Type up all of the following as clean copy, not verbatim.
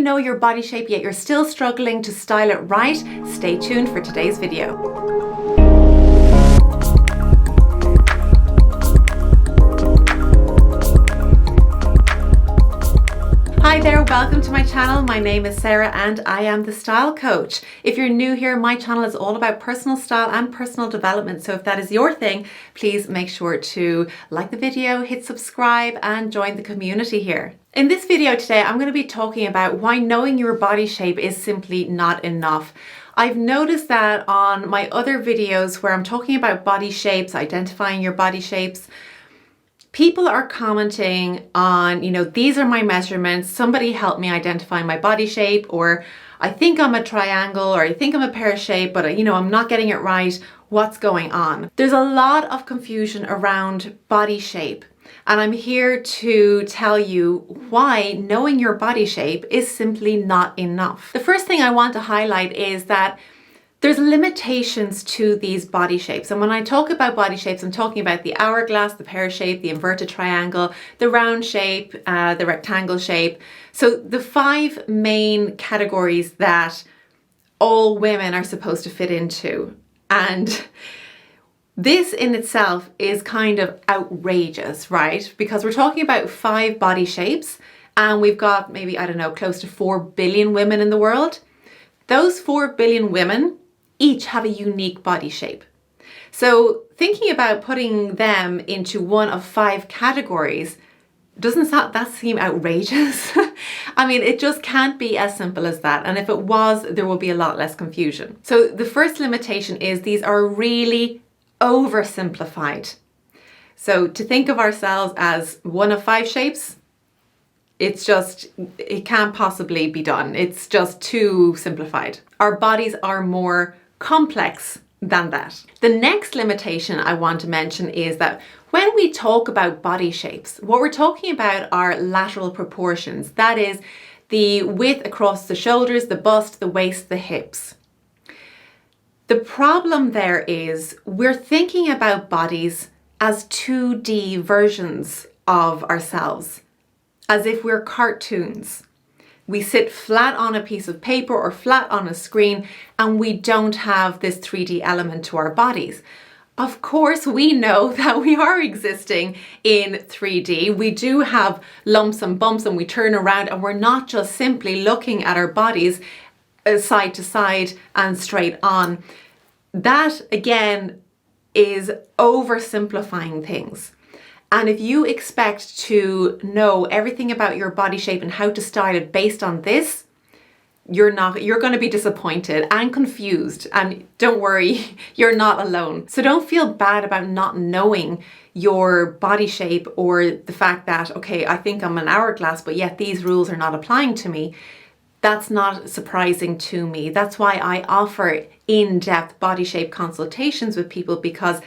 know your body shape yet you're still struggling to style it right? Stay tuned for today's video. Hi there, welcome to my channel. My name is Sarah and I am the Style Coach. If you're new here, my channel is all about personal style and personal development. So if that is your thing, please make sure to like the video, hit subscribe and join the community here. In this video today, I'm going to be talking about why knowing your body shape is simply not enough. I've noticed that on my other videos where I'm talking about body shapes, identifying your body shapes, people are commenting on, these are my measurements, somebody help me identify my body shape, or I think I'm a triangle, or I think I'm a pear shape, but I'm not getting it right. What's going on? There's a lot of confusion around body shape, and I'm here to tell you why knowing your body shape is simply not enough. The first thing I want to highlight is that there's limitations to these body shapes. And when I talk about body shapes, I'm talking about the hourglass, the pear shape, the inverted triangle, the round shape, the rectangle shape. So the 5 main categories that all women are supposed to fit into. And this in itself is kind of outrageous, right? Because we're talking about 5 body shapes and we've got maybe, close to 4 billion women in the world. Those 4 billion women each have a unique body shape. So thinking about putting them into one of 5 categories, doesn't that seem outrageous? I mean, it just can't be as simple as that. And if it was, there will be a lot less confusion. So the first limitation is these are really oversimplified. So to think of ourselves as one of 5 shapes, it can't possibly be done. It's just too simplified. Our bodies are more complex than that. The next limitation I want to mention is that when we talk about body shapes, what we're talking about are lateral proportions. That is the width across the shoulders, the bust, the waist, the hips. The problem there is we're thinking about bodies as 2D versions of ourselves, as if we're cartoons. We sit flat on a piece of paper or flat on a screen and we don't have this 3D element to our bodies. Of course, we know that we are existing in 3D. We do have lumps and bumps and we turn around and we're not just simply looking at our bodies side to side and straight on. That again is oversimplifying things. And if you expect to know everything about your body shape and how to style it based on this, you're going to be disappointed and confused. And don't worry, you're not alone. So don't feel bad about not knowing your body shape or the fact that, okay, I think I'm an hourglass, but yet these rules are not applying to me. That's not surprising to me. That's why I offer in-depth body shape consultations with people, because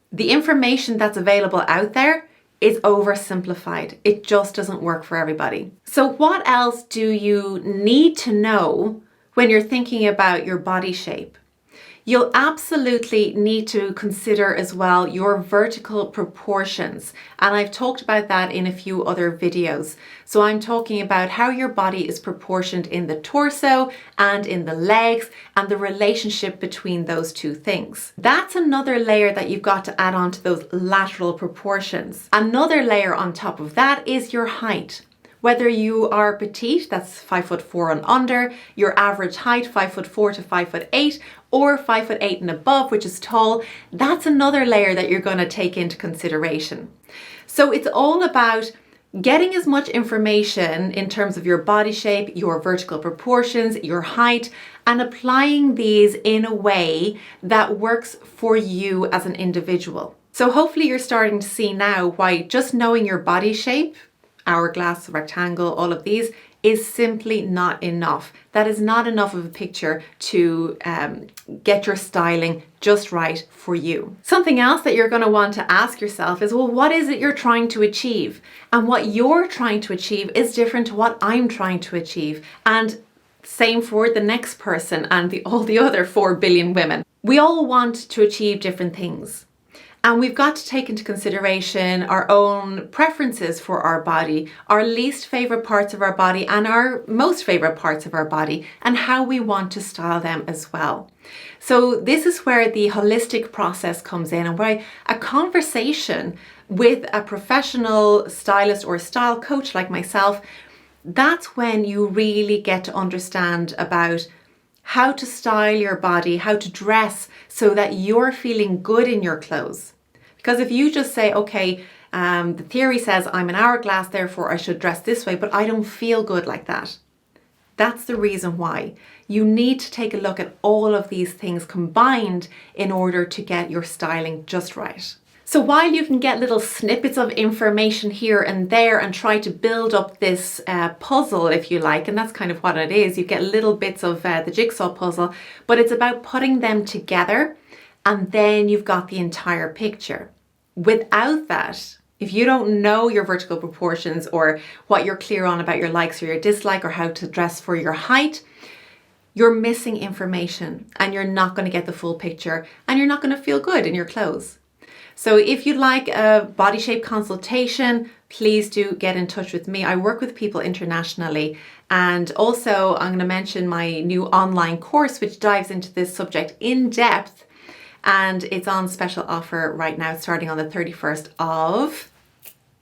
the information that's available out there is oversimplified. It just doesn't work for everybody. So what else do you need to know when you're thinking about your body shape? You'll absolutely need to consider as well your vertical proportions. And I've talked about that in a few other videos. So I'm talking about how your body is proportioned in the torso and in the legs and the relationship between those two things. That's another layer that you've got to add on to those lateral proportions. Another layer on top of that is your height. Whether you are petite, that's 5'4" and under, your average height 5'4" to 5'8", or 5'8" and above, which is tall, that's another layer that you're going to take into consideration. So it's all about getting as much information in terms of your body shape, your vertical proportions, your height, and applying these in a way that works for you as an individual. So hopefully you're starting to see now why just knowing your body shape, hourglass, rectangle, all of these, is simply not enough. That is not enough of a picture to get your styling just right for you. Something else that you're going to want to ask yourself is, well, what is it you're trying to achieve? And what you're trying to achieve is different to what I'm trying to achieve. And same for the next person and all the other 4 billion women. We all want to achieve different things. And we've got to take into consideration our own preferences for our body, our least favorite parts of our body and our most favorite parts of our body, and how we want to style them as well. So this is where the holistic process comes in, and where a conversation with a professional stylist or style coach like myself, that's when you really get to understand about how to style your body, how to dress so that you're feeling good in your clothes. Because if you just say, okay, the theory says I'm an hourglass, therefore I should dress this way, but I don't feel good like that. That's the reason why. You need to take a look at all of these things combined in order to get your styling just right. So while you can get little snippets of information here and there and try to build up this puzzle, if you like, and that's kind of what it is, you get little bits of the jigsaw puzzle, but it's about putting them together and then you've got the entire picture. Without that, if you don't know your vertical proportions or what you're clear on about your likes or your dislike or how to dress for your height, you're missing information and you're not going to get the full picture and you're not going to feel good in your clothes. So if you'd like a body shape consultation, please do get in touch with me. I work with people internationally, and also I'm going to mention my new online course which dives into this subject in depth, and it's on special offer right now starting on the 31st of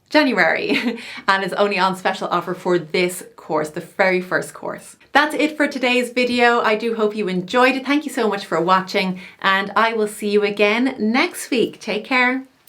January and it's only on special offer for this course, the very first course. That's it for today's video. I do hope you enjoyed it. Thank you so much for watching and I will see you again next week. Take care.